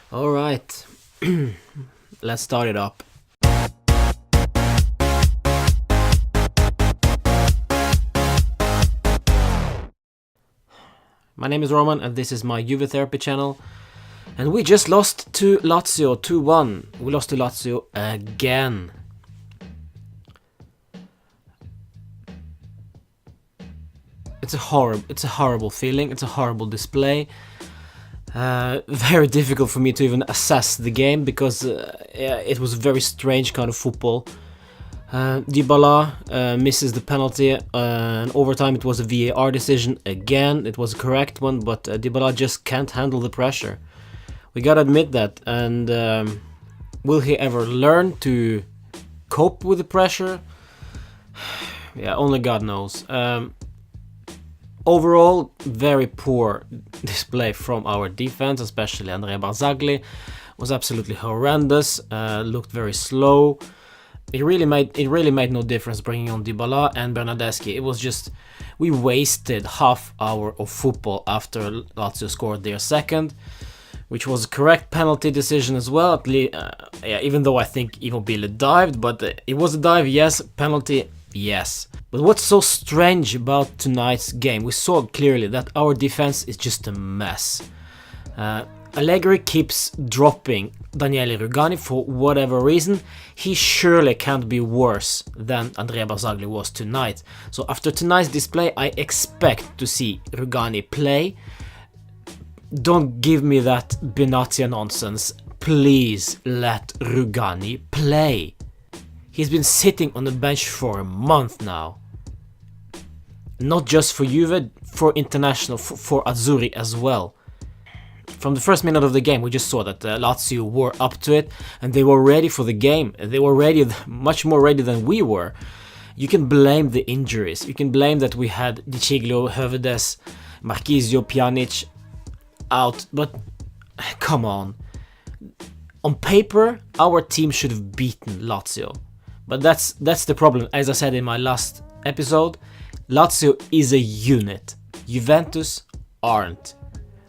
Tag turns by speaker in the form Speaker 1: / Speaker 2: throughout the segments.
Speaker 1: All right, let's start it up. My name is Roman and this is my Juve therapy channel. And we just lost to Lazio 2-1. We lost to Lazio again. It's a horrible feeling. It's a horrible display. Very difficult for me to even assess the game because it was a very strange kind of football. Dybala misses the penalty. In overtime it was a VAR decision again. It was a correct one, but Dybala just can't handle the pressure. We gotta admit that. And will he ever learn to cope with the pressure? Yeah, only God knows. Overall, very poor display from our defense, especially Andrea Barzagli. Was absolutely horrendous. Looked very slow. It really made no difference bringing on Dybala and Bernardeschi. It was just we wasted half hour of football after Lazio scored their second, which was a correct penalty decision as well. At least, even though I think Immobile dived, but it was a dive, yes. Penalty, yes. But what's so strange about tonight's game? We saw clearly that our defense is just a mess. Allegri keeps dropping Daniele Rugani for whatever reason. He surely can't be worse than Andrea Barzagli was tonight. So after tonight's display, I expect to see Rugani play. Don't give me that Benatia nonsense. Please let Rugani play. He's been sitting on the bench for a month now. Not just for Juve, for international, for Azzurri as well. From the first minute of the game, we just saw that Lazio were up to it and they were ready for the game. They were ready, much more ready than we were. You can blame the injuries. You can blame that we had Di Ciglio, Hövedes, Marchisio, Pjanic out, but come on. On paper, our team should have beaten Lazio. But that's the problem. As I said in my last episode, Lazio is a unit. Juventus aren't.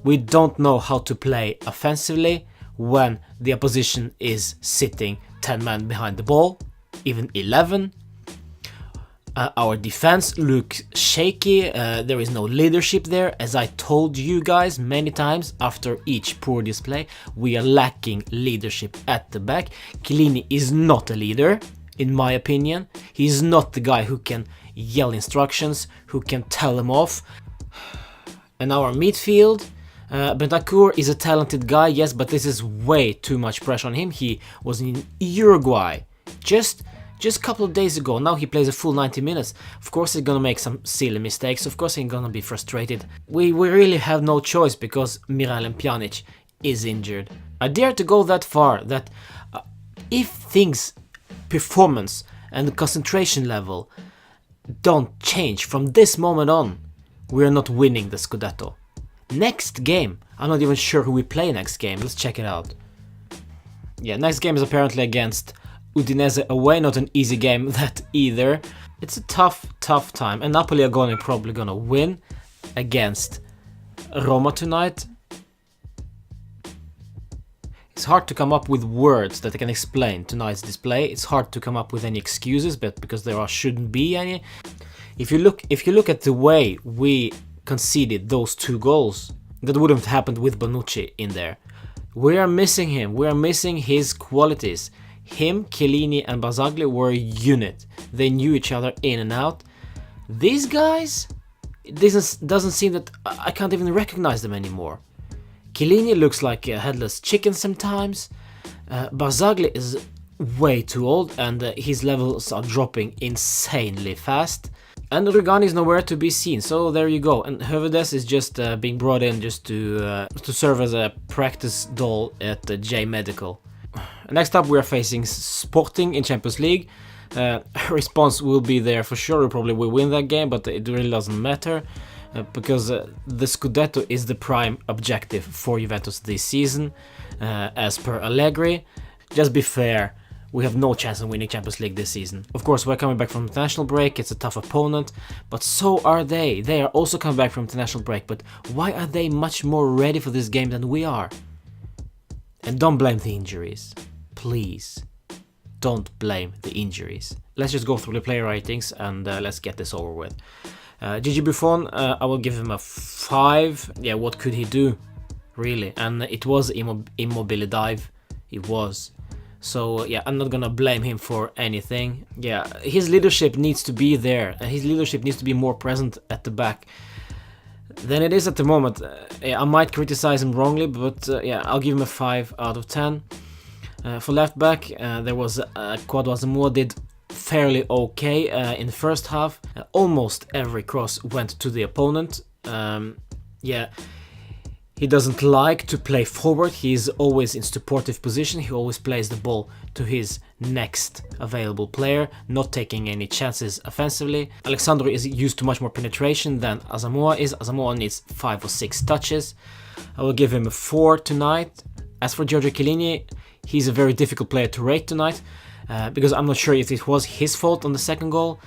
Speaker 1: We don't know how to play offensively when the opposition is sitting 10 men behind the ball, even 11. Our defense looks shaky. There is no leadership there. As I told you guys many times after each poor display, we are lacking leadership at the back. Chiellini is not a leader, in my opinion. He's not the guy who can yell instructions, who can tell them off. And our midfield, Bentancur is a talented guy, yes, but this is way too much pressure on him. He was in Uruguay just a couple of days ago. Now he plays a full 90 minutes. Of course he's gonna make some silly mistakes. Of course he's gonna be frustrated. We really have no choice because Miralem Pjanic is injured. I dare to go that far that if things, performance and concentration level don't change from this moment on, we're not winning the Scudetto. Next game, I'm not even sure who we play next game. Let's check it out. Yeah, next game is apparently against Udinese away. Not an easy game that either. It's a tough time. And Napoli are probably gonna win against Roma tonight. It's hard to come up with words that I can explain tonight's display. It's hard to come up with any excuses, but because there shouldn't be any. If you look at the way we conceded those 2 goals, that wouldn't have happened with Bonucci in there. We are missing him. We are missing his qualities. Him, Chiellini and Barzagli were a unit. They knew each other in and out. These guys, it doesn't seem that I can't even recognize them anymore. Chiellini looks like a headless chicken sometimes. Barzagli is way too old and his levels are dropping insanely fast. And Rugani is nowhere to be seen, so there you go. And Hövedes is just being brought in just to serve as a practice doll at the J Medical. Next up we are facing Sporting in Champions League. Response will be there for sure. We probably will win that game, but it really doesn't matter because the Scudetto is the prime objective for Juventus this season, as per Allegri. Just be fair. We have no chance of winning Champions League this season. Of course, we're coming back from international break, it's a tough opponent, but so are they. They are also coming back from international break, but why are they much more ready for this game than we are? And don't blame the injuries. Please, don't blame the injuries. Let's just go through the player ratings and let's get this over with. Gigi Buffon, I will give him a 5. Yeah, what could he do, really? And it was Immobile dive. It was. So yeah, I'm not gonna blame him for anything. Yeah, his leadership needs to be there, and his leadership needs to be more present at the back than it is at the moment. Yeah, I might criticize him wrongly, but yeah, I'll give him a 5 out of 10. For left back, there was Kwadwo Asamoah did fairly okay in the first half. Almost every cross went to the opponent. Yeah, he doesn't like to play forward. He's always in supportive position. He always plays the ball to his next available player, not taking any chances offensively. Alexandro is used to much more penetration than Asamoah is. Asamoah needs 5 or 6 touches. I will give him a 4 tonight. As for Giorgio Chiellini, he's a very difficult player to rate tonight, because I'm not sure if it was his fault on the second goal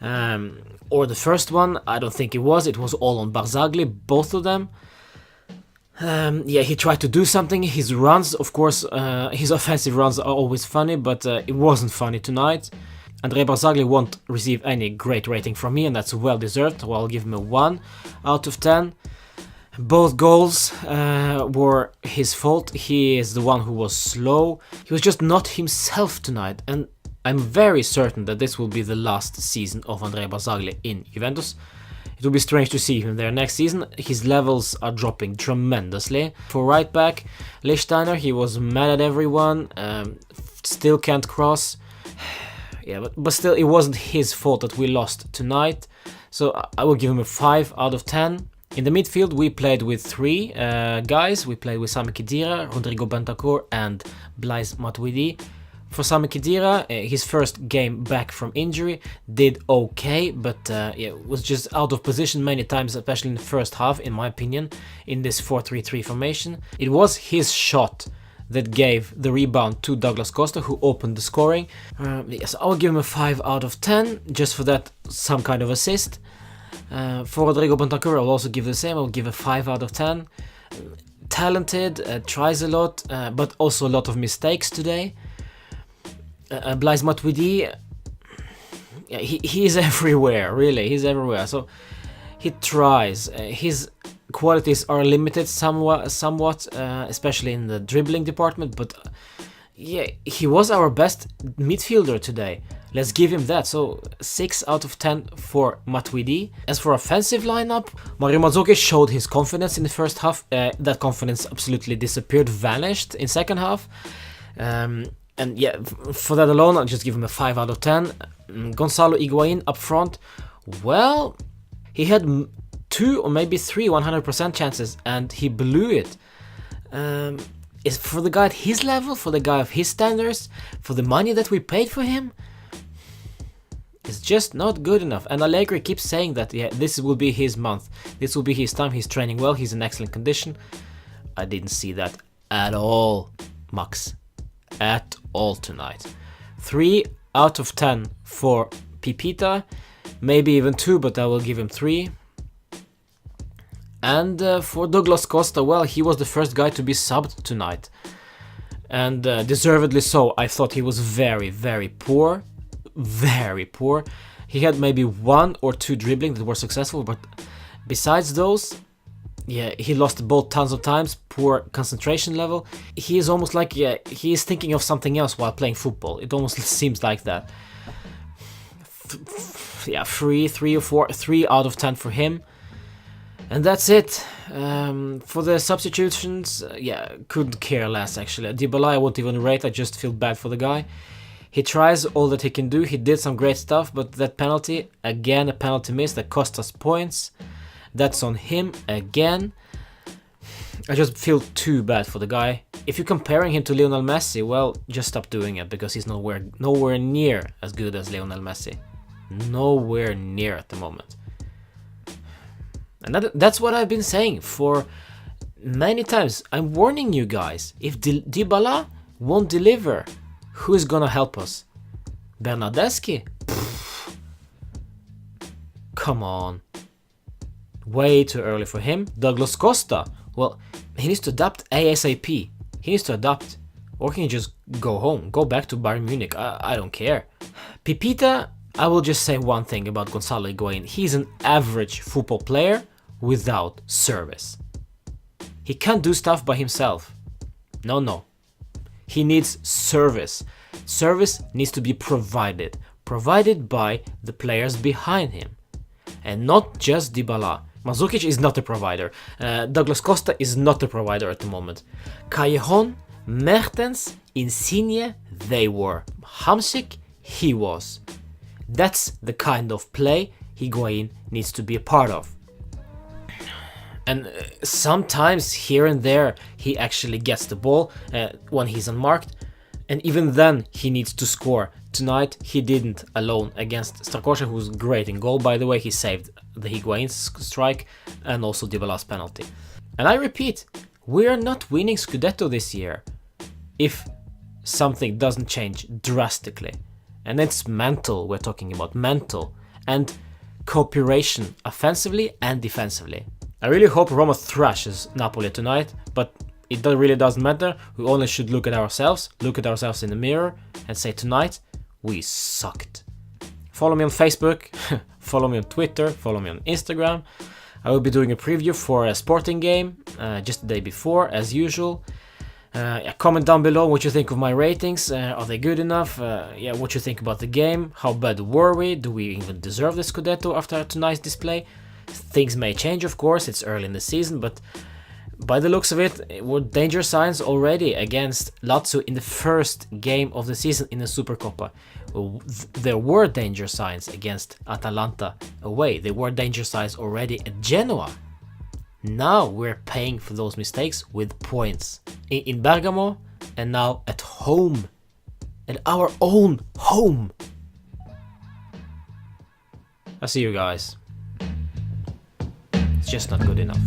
Speaker 1: or the first one. I don't think it was. It was all on Barzagli, both of them. Yeah, he tried to do something. His runs, of course, his offensive runs are always funny, but it wasn't funny tonight. Andrea Barzagli won't receive any great rating from me, and that's well deserved, so I'll give him a 1 out of 10. Both goals were his fault. He is the one who was slow. He was just not himself tonight, and I'm very certain that this will be the last season of Andrea Barzagli in Juventus. It will be strange to see him there next season. His levels are dropping tremendously. For right back, Lichtsteiner, he was mad at everyone, still can't cross. Yeah, but still, it wasn't his fault that we lost tonight. So I will give him a 5 out of 10. In the midfield, we played with 3 guys. We played with Sami Khedira, Rodrigo Bentancur and Blaise Matuidi. For Sami Khedira, his first game back from injury, did okay, but yeah, was just out of position many times, especially in the first half, in my opinion, in this 4-3-3 formation. It was his shot that gave the rebound to Douglas Costa, who opened the scoring. Yes, I'll give him a 5 out of 10, just for that some kind of assist. For Rodrigo Bentancur, I'll also give the same. I'll give a 5 out of 10. Talented, tries a lot, but also a lot of mistakes today. Blaise Matuidi, yeah, he's everywhere, really. He's everywhere. So he tries. His qualities are limited somewhat, especially in the dribbling department. But yeah, he was our best midfielder today. Let's give him that. So 6 out of 10 for Matuidi. As for offensive lineup, Mario Mandzukic showed his confidence in the first half. That confidence absolutely disappeared, vanished in second half. And yeah, for that alone, I'll just give him a 5 out of 10. Gonzalo Higuain up front. Well, he had 2 or maybe 3 100% chances, and he blew it. Is for the guy at his level, for the guy of his standards, for the money that we paid for him, it's just not good enough. And Allegri keeps saying that, yeah, this will be his month. This will be his time. He's training well. He's in excellent condition. I didn't see that at all, Max. At all tonight. 3 out of 10 for Pipita, maybe even 2, but I will give him 3. And for Douglas Costa, well, he was the first guy to be subbed tonight, and deservedly so. I thought he was very, very poor, very poor. He had maybe 1 or 2 dribbling that were successful, but besides those, yeah, he lost the ball tons of times, poor concentration level. He is almost like, yeah, he is thinking of something else while playing football. It almost seems like that. Yeah, 3 out of 10 for him. And that's it. For the substitutions, yeah, couldn't care less actually. Dybala I won't even rate, I just feel bad for the guy. He tries all that he can do, he did some great stuff, but that penalty, again a penalty miss that cost us points. That's on him again. I just feel too bad for the guy. If you're comparing him to Lionel Messi, well, just stop doing it, because he's nowhere near as good as Lionel Messi. Nowhere near at the moment. And that's what I've been saying for many times. I'm warning you guys. If Dybala won't deliver, who is gonna help us? Bernardeschi? Come on. Way too early for him. Douglas Costa, well, he needs to adapt ASAP. He needs to adapt. Or he can just go home, go back to Bayern Munich. I don't care. Pipita, I will just say one thing about Gonzalo Higuain. He's an average football player without service. He can't do stuff by himself. No. He needs service. Service needs to be provided by the players behind him. And not just Dybala. Mandzukic is not a provider. Douglas Costa is not a provider at the moment. Callejon, Mertens, Insigne, they were. Hamsik, he was. That's the kind of play Higuain needs to be a part of. And sometimes here and there he actually gets the ball when he's unmarked, and even then he needs to score. Tonight he didn't alone against Strakosha, who was great in goal, by the way. He saved the Higuain strike and also Dybala's penalty. And I repeat, we are not winning Scudetto this year if something doesn't change drastically. And it's mental, we're talking about mental and cooperation offensively and defensively. I really hope Roma thrashes Napoli tonight, but it really doesn't matter. We only should look at ourselves in the mirror and say tonight, we sucked. Follow me on Facebook, follow me on Twitter, follow me on Instagram. I will be doing a preview for a Sporting game just the day before, as usual. Comment down below what you think of my ratings. Are they good enough? What you think about the game? How bad were we? Do we even deserve the Scudetto after tonight's display? Things may change, of course, it's early in the season, but by the looks of it were danger signs already against Lazio in the first game of the season in the Supercoppa. There were danger signs against Atalanta away. There were danger signs already at Genoa. Now we're paying for those mistakes with points. In Bergamo and now at home. At our own home. I'll see you guys. It's just not good enough.